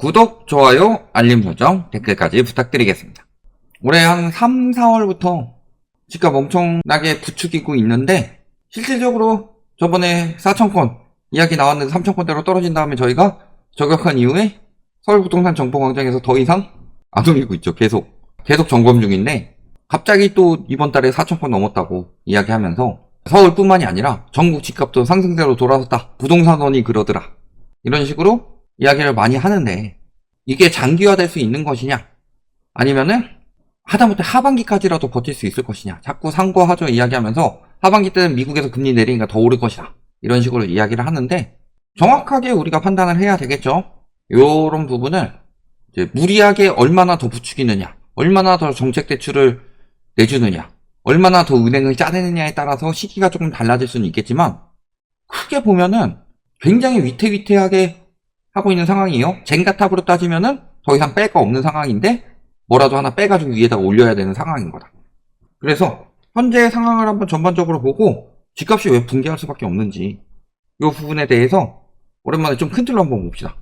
구독, 좋아요, 알림 설정, 댓글까지 부탁드리겠습니다. 올해 한 3, 4월부터 집값 엄청나게 부추기고 있는데 실질적으로 저번에 4,000건 이야기 나왔는데 3,000건대로 떨어진 다음에 저희가 저격한 이후에 서울부동산 정보광장에서 더 이상 안 올리고 있죠. 계속 점검 중인데 갑자기 또 이번 달에 4,000건 넘었다고 이야기하면서 서울뿐만이 아니라 전국 집값도 상승세로 돌아섰다. 부동산원이 그러더라. 이런 식으로 이야기를 많이 하는데 이게 장기화될 수 있는 것이냐 아니면은 하다못해 하반기까지라도 버틸 수 있을 것이냐 자꾸 상고하죠 이야기하면서 하반기 때는 미국에서 금리 내리니까 더 오를 것이다 이런 식으로 이야기를 하는데 정확하게 우리가 판단을 해야 되겠죠. 요런 부분을 이제 무리하게 얼마나 더 부추기느냐 얼마나 더 정책 대출을 내주느냐 얼마나 더 은행을 짜내느냐에 따라서 시기가 조금 달라질 수는 있겠지만 크게 보면은 굉장히 위태위태하게 하고 있는 상황이에요. 젠가탑으로 따지면은 더 이상 뺄 거 없는 상황인데 뭐라도 하나 빼가지고 위에다가 올려야 되는 상황인 거다. 그래서 현재 상황을 한번 전반적으로 보고 집값이 왜 붕괴할 수밖에 없는지 이 부분에 대해서 오랜만에 좀 큰 틀로 한번 봅시다.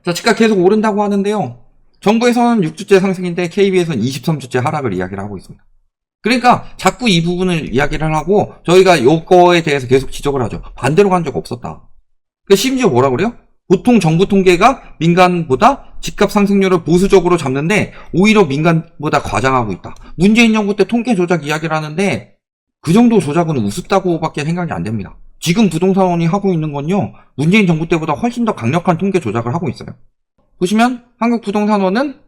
자, 집값 계속 오른다고 하는데요. 정부에서는 6주째 상승인데 KB에서는 23주째 하락을 이야기를 하고 있습니다. 그러니까 자꾸 이 부분을 이야기를 하고 저희가 요거에 대해서 계속 지적을 하죠. 반대로 간 적 없었다. 심지어 뭐라 그래요? 보통 정부 통계가 민간보다 집값 상승률을 보수적으로 잡는데 오히려 민간보다 과장하고 있다. 문재인 정부 때 통계 조작 이야기를 하는데 그 정도 조작은 우습다고밖에 생각이 안 됩니다. 지금 부동산원이 하고 있는 건요. 문재인 정부 때보다 훨씬 더 강력한 통계 조작을 하고 있어요. 보시면 한국부동산원은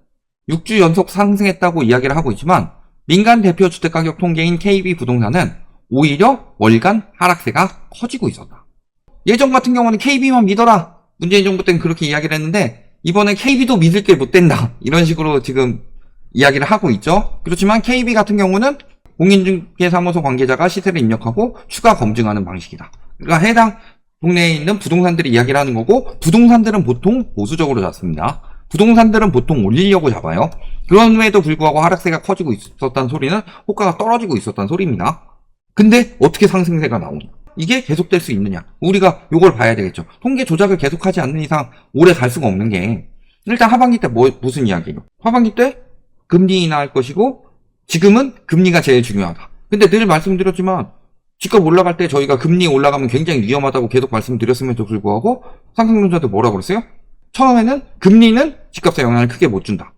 6주 연속 상승했다고 이야기를 하고 있지만 민간 대표 주택가격 통계인 KB부동산은 오히려 월간 하락세가 커지고 있었다. 예전 같은 경우는 KB만 믿어라. 문재인 정부 때는 그렇게 이야기를 했는데 이번에 KB도 믿을 게 못 된다. 이런 식으로 지금 이야기를 하고 있죠. 그렇지만 KB 같은 경우는 공인중개사무소 관계자가 시세를 입력하고 추가 검증하는 방식이다. 그러니까 해당 동네에 있는 부동산들이 이야기를 하는 거고 부동산들은 보통 보수적으로 잡습니다. 부동산들은 보통 올리려고 잡아요. 그런 후에도 불구하고 하락세가 커지고 있었다는 소리는 호가가 떨어지고 있었다는 소리입니다. 근데 어떻게 상승세가 나오냐? 이게 계속될 수 있느냐? 우리가 요걸 봐야 되겠죠. 통계 조작을 계속하지 않는 이상 오래 갈 수가 없는 게 일단 하반기 때 무슨 이야기예요? 하반기 때 금리 인하할 것이고 지금은 금리가 제일 중요하다. 근데 늘 말씀드렸지만 집값 올라갈 때 저희가 금리 올라가면 굉장히 위험하다고 계속 말씀드렸음에도 불구하고 상승론자들 뭐라고 그랬어요? 처음에는 금리는 집값에 영향을 크게 못 준다.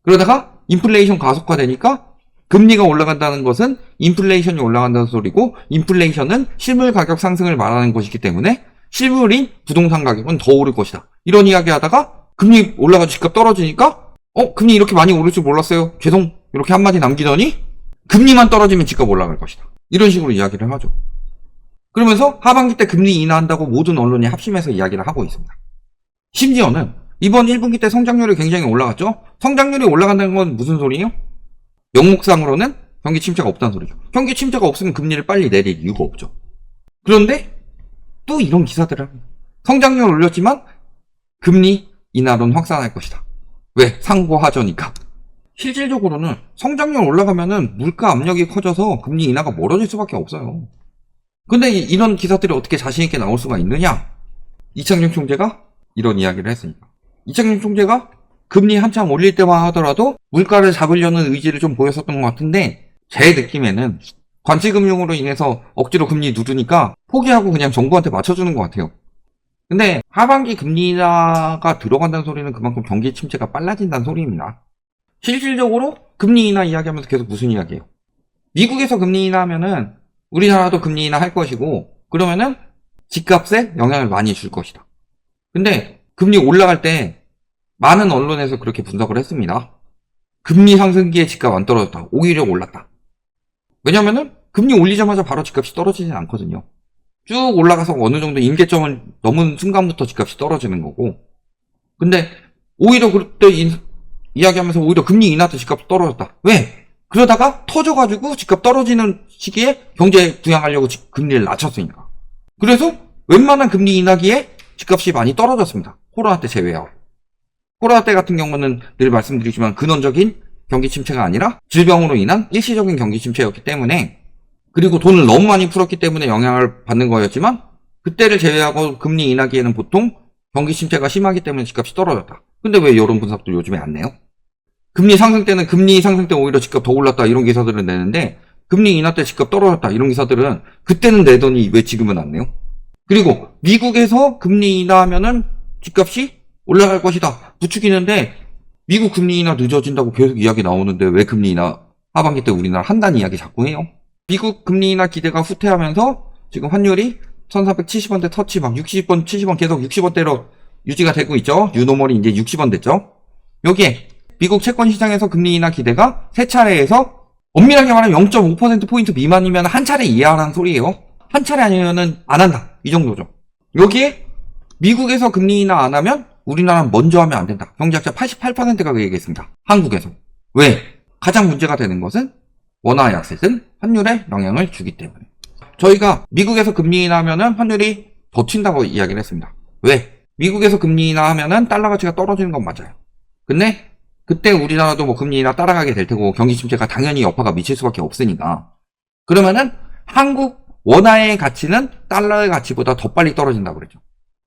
그러다가 인플레이션 가속화되니까 금리가 올라간다는 것은 인플레이션이 올라간다는 소리고 인플레이션은 실물 가격 상승을 말하는 것이기 때문에 실물인 부동산 가격은 더 오를 것이다. 이런 이야기 하다가 금리 올라가서 집값 떨어지니까 금리 이렇게 많이 오를 줄 몰랐어요. 죄송 이렇게 한마디 남기더니 금리만 떨어지면 집값 올라갈 것이다. 이런 식으로 이야기를 하죠. 그러면서 하반기 때 금리 인하한다고 모든 언론이 합심해서 이야기를 하고 있습니다. 심지어는 이번 1분기 때 성장률이 굉장히 올라갔죠. 성장률이 올라간다는 건 무슨 소리예요? 영목상으로는 경기 침체가 없다는 소리죠. 경기 침체가 없으면 금리를 빨리 내릴 이유가 없죠. 그런데 또 이런 기사들을 합니다. 성장률 올렸지만 금리 인하론 확산할 것이다. 왜? 상고하저니까. 실질적으로는 성장률 올라가면은 물가 압력이 커져서 금리 인하가 멀어질 수밖에 없어요. 근데 이런 기사들이 어떻게 자신있게 나올 수가 있느냐? 이창용 총재가 이런 이야기를 했으니까. 이창용 총재가 금리 한참 올릴 때만 하더라도 물가를 잡으려는 의지를 좀 보였었던 것 같은데 제 느낌에는 관치금융으로 인해서 억지로 금리 누르니까 포기하고 그냥 정부한테 맞춰주는 것 같아요. 근데 하반기 금리 인하가 들어간다는 소리는 그만큼 경기 침체가 빨라진다는 소리입니다. 실질적으로 금리 인하 이야기하면서 계속 무슨 이야기예요? 미국에서 금리 인하하면은 우리나라도 금리 인하 할 것이고 그러면은 집값에 영향을 많이 줄 것이다. 근데 금리 올라갈 때 많은 언론에서 그렇게 분석을 했습니다. 금리 상승기에 집값 안 떨어졌다. 오히려 올랐다. 왜냐면은 금리 올리자마자 바로 집값이 떨어지진 않거든요. 쭉 올라가서 어느 정도 임계점을 넘은 순간부터 집값이 떨어지는 거고. 근데 오히려 그때 이야기하면서 오히려 금리 인하 때 집값이 떨어졌다. 왜? 그러다가 터져가지고 집값 떨어지는 시기에 경제 부양하려고 금리를 낮췄으니까. 그래서 웬만한 금리 인하기에 집값이 많이 떨어졌습니다. 코로나 때 제외하고. 코로나 때 같은 경우는 늘 말씀드리지만 근원적인 경기 침체가 아니라 질병으로 인한 일시적인 경기 침체였기 때문에 그리고 돈을 너무 많이 풀었기 때문에 영향을 받는 거였지만 그때를 제외하고 금리 인하기에는 보통 경기 침체가 심하기 때문에 집값이 떨어졌다. 근데 왜 이런 분석도 요즘에 안 내요? 금리 상승 때는 금리 상승 때 오히려 집값 더 올랐다 이런 기사들은 내는데 금리 인하 때 집값 떨어졌다 이런 기사들은 그때는 내더니 왜 지금은 안 내요? 그리고 미국에서 금리 인하하면은 집값이 올라갈 것이다 부추기는데 미국 금리 인하 늦어진다고 계속 이야기 나오는데 왜 금리 인하 하반기 때 우리나라 한다는 이야기 자꾸 해요? 미국 금리 인하 기대가 후퇴하면서 지금 환율이 1470원대 터치 막 60원 70원 계속 60원대로 유지가 되고 있죠. 유노멀이 이제 60원 됐죠. 여기에 미국 채권 시장에서 금리 인하 기대가 세 차례에서 엄밀하게 말하면 0.5%포인트 미만이면 한 차례 이하라는 소리예요. 한 차례 아니면은 안 한다. 이 정도죠. 여기에 미국에서 금리 인하 안 하면 우리나라는 먼저 하면 안 된다. 경제학자 88%가 그 얘기했습니다. 한국에서. 왜? 가장 문제가 되는 것은 원화 약세든 환율에 영향을 주기 때문에. 저희가 미국에서 금리 인하하면은 환율이 더 튄다고 이야기를 했습니다. 왜? 미국에서 금리 인하하면은 달러 가치가 떨어지는 건 맞아요. 근데 그때 우리나라도 뭐 금리 인하 따라가게 될 테고 경기 침체가 당연히 여파가 미칠 수밖에 없으니까. 그러면은 한국 원화의 가치는 달러의 가치보다 더 빨리 떨어진다고 그랬죠.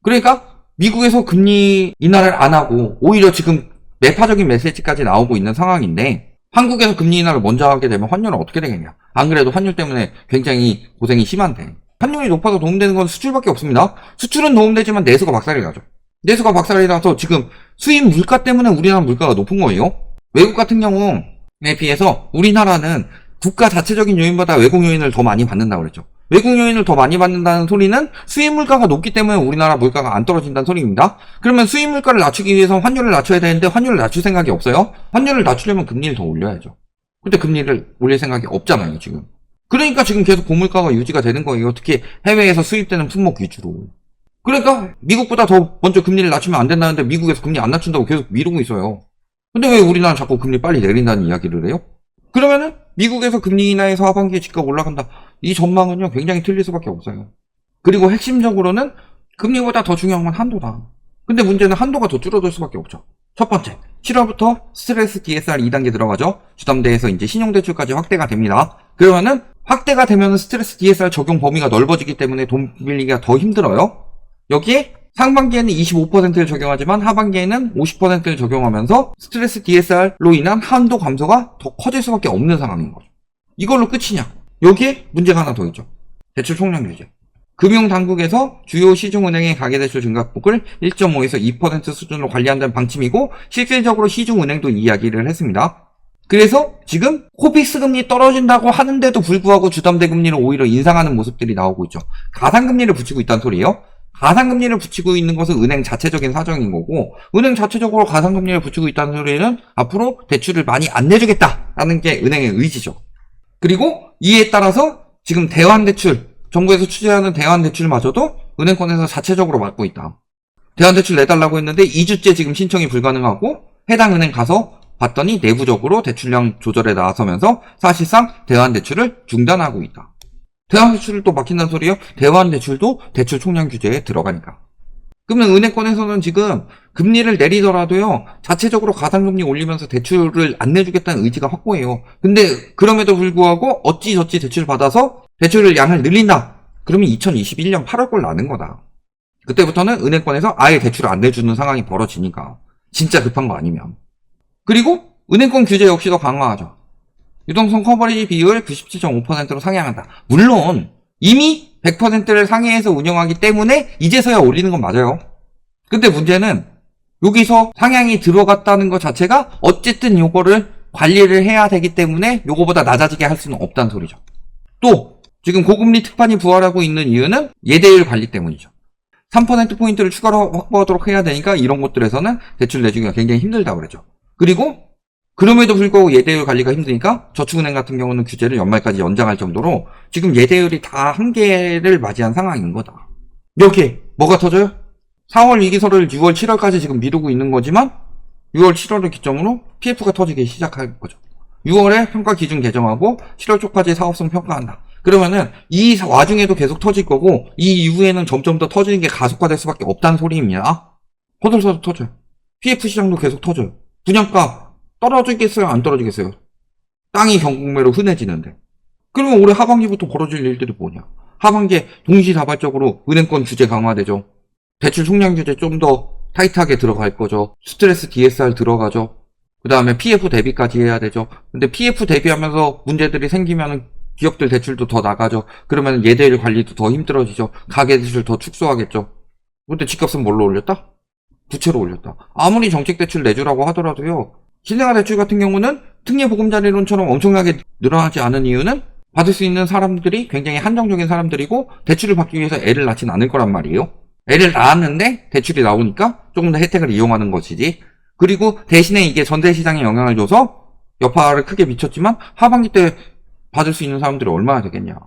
그러니까 미국에서 금리 인하를 안 하고 오히려 지금 매파적인 메시지까지 나오고 있는 상황인데 한국에서 금리 인하를 먼저 하게 되면 환율은 어떻게 되겠냐. 안 그래도 환율 때문에 굉장히 고생이 심한데 환율이 높아서 도움되는 건 수출밖에 없습니다. 수출은 도움되지만 내수가 박살이 나죠. 내수가 박살이 나서 지금 수입 물가 때문에 우리나라 물가가 높은 거예요. 외국 같은 경우에 비해서 우리나라는 국가 자체적인 요인보다 외국 요인을 더 많이 받는다고 그랬죠. 외국 요인을 더 많이 받는다는 소리는 수입 물가가 높기 때문에 우리나라 물가가 안 떨어진다는 소리입니다. 그러면 수입 물가를 낮추기 위해서 환율을 낮춰야 되는데 환율을 낮출 생각이 없어요. 환율을 낮추려면 금리를 더 올려야죠. 근데 금리를 올릴 생각이 없잖아요, 지금. 그러니까 지금 계속 고물가가 유지가 되는 거예요. 특히 해외에서 수입되는 품목 위주로. 그러니까 미국보다 더 먼저 금리를 낮추면 안 된다는데 미국에서 금리 안 낮춘다고 계속 미루고 있어요. 근데 왜 우리나라는 자꾸 금리 빨리 내린다는 이야기를 해요? 그러면은 미국에서 금리 인하에서 하반기에 집값 올라간다. 이 전망은요 굉장히 틀릴 수밖에 없어요. 그리고 핵심적으로는 금리보다 더 중요한 건 한도다. 근데 문제는 한도가 더 줄어들 수밖에 없죠. 첫 번째, 7월부터 스트레스 DSR 2단계 들어가죠. 주담대에서 이제 신용대출까지 확대가 됩니다. 그러면은 확대가 되면 스트레스 DSR 적용 범위가 넓어지기 때문에 돈 빌리기가 더 힘들어요. 여기에 상반기에는 25%를 적용하지만 하반기에는 50%를 적용하면서 스트레스 DSR로 인한 한도 감소가 더 커질 수밖에 없는 상황인 거죠. 이걸로 끝이냐? 여기에 문제가 하나 더 있죠. 대출 총량 규제. 금융당국에서 주요 시중은행의 가계대출 증가폭을 1.5에서 2% 수준으로 관리한다는 방침이고 실질적으로 시중은행도 이야기를 했습니다. 그래서 지금 코픽스 금리 떨어진다고 하는데도 불구하고 주담대 금리를 오히려 인상하는 모습들이 나오고 있죠. 가상금리를 붙이고 있다는 소리예요. 가상금리를 붙이고 있는 것은 은행 자체적인 사정인 거고 은행 자체적으로 가상금리를 붙이고 있다는 소리는 앞으로 대출을 많이 안 내주겠다라는 게 은행의 의지죠. 그리고 이에 따라서 지금 대환대출, 정부에서 추진하는 대환대출마저도 은행권에서 자체적으로 막고 있다. 대환대출 내달라고 했는데 2주째 지금 신청이 불가능하고 해당 은행 가서 봤더니 내부적으로 대출량 조절에 나서면서 사실상 대환대출을 중단하고 있다. 대환대출을 또 막힌다는 소리예요? 대환대출도 대출 총량 규제에 들어가니까. 그러면 은행권에서는 지금 금리를 내리더라도요 자체적으로 가상금리 올리면서 대출을 안 내주겠다는 의지가 확고해요. 근데 그럼에도 불구하고 어찌저찌 대출을 받아서 대출을 양을 늘린다. 그러면 2021년 8월 걸 나는 거다. 그때부터는 은행권에서 아예 대출을 안 내주는 상황이 벌어지니까 진짜 급한 거 아니면. 그리고 은행권 규제 역시도 강화하죠. 유동성 커버리지 비율 97.5%로 상향한다. 물론 이미 100%를 상회해서 운영하기 때문에 이제서야 올리는 건 맞아요. 근데 문제는 여기서 상향이 들어갔다는 것 자체가 어쨌든 요거를 관리를 해야 되기 때문에 요거보다 낮아지게 할 수는 없다는 소리죠. 또 지금 고금리 특판이 부활하고 있는 이유는 예대율 관리 때문이죠. 3%포인트를 추가로 확보하도록 해야 되니까 이런 곳들에서는 대출 내주기가 굉장히 힘들다고 그랬죠. 그리고 그럼에도 불구하고 예대율 관리가 힘드니까 저축은행 같은 경우는 규제를 연말까지 연장할 정도로 지금 예대율이 다 한계를 맞이한 상황인 거다. 이렇게 뭐가 터져요? 4월 위기설을 6월 7월까지 지금 미루고 있는 거지만 6월 7월을 기점으로 PF가 터지기 시작할 거죠. 6월에 평가 기준 개정하고 7월 초까지 사업성 평가한다. 그러면은 이 와중에도 계속 터질 거고 이 이후에는 점점 더 터지는 게 가속화될 수밖에 없다는 소리입니다. 호들서도 터져요. PF 시장도 계속 터져요. 분양가 떨어지겠어요? 안 떨어지겠어요? 땅이 경공매로 흔해지는데. 그러면 올해 하반기부터 벌어질 일들이 뭐냐? 하반기에 동시다발적으로 은행권 규제 강화되죠. 대출 총량 규제 좀 더 타이트하게 들어갈 거죠. 스트레스 DSR 들어가죠. 그 다음에 PF 대비까지 해야 되죠. 근데 PF 대비하면서 문제들이 생기면 기업들 대출도 더 나가죠. 그러면 예대율 관리도 더 힘들어지죠. 가계 대출 더 축소하겠죠. 근데 집값은 뭘로 올렸다? 부채로 올렸다. 아무리 정책 대출 내주라고 하더라도요. 신생아 대출 같은 경우는 특례 보금자리론처럼 엄청나게 늘어나지 않은 이유는 받을 수 있는 사람들이 굉장히 한정적인 사람들이고 대출을 받기 위해서 애를 낳진 않을 거란 말이에요. 애를 낳았는데 대출이 나오니까 조금 더 혜택을 이용하는 것이지. 그리고 대신에 이게 전세시장에 영향을 줘서 여파를 크게 미쳤지만 하반기 때 받을 수 있는 사람들이 얼마나 되겠냐.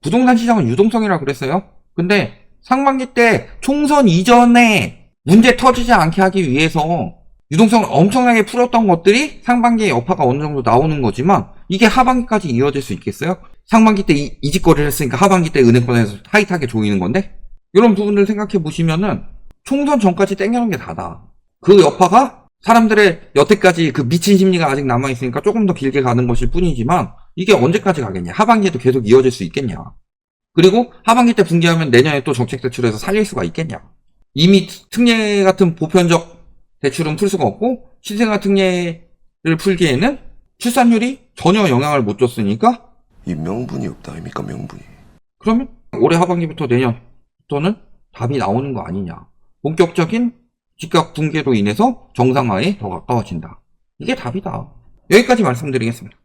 부동산 시장은 유동성이라 그랬어요. 근데 상반기 때 총선 이전에 문제 터지지 않게 하기 위해서 유동성을 엄청나게 풀었던 것들이 상반기에 여파가 어느 정도 나오는 거지만 이게 하반기까지 이어질 수 있겠어요? 상반기 때 이직거래를 했으니까 하반기 때 은행권에서 타이트하게 조이는 건데? 이런 부분들 생각해 보시면은 총선 전까지 땡겨놓은 게 다다. 그 여파가 사람들의 여태까지 그 미친 심리가 아직 남아있으니까 조금 더 길게 가는 것일 뿐이지만 이게 언제까지 가겠냐? 하반기에도 계속 이어질 수 있겠냐? 그리고 하반기 때 붕괴하면 내년에 또 정책 대출에서 살릴 수가 있겠냐? 이미 특례 같은 보편적 대출은 풀 수가 없고 신생아 특례를 풀기에는 출산율이 전혀 영향을 못 줬으니까 이 명분이 없다 아닙니까 명분이. 그러면 올해 하반기부터 내년부터는 답이 나오는 거 아니냐. 본격적인 집값 붕괴로 인해서 정상화에 더 가까워진다. 이게 답이다. 여기까지 말씀드리겠습니다.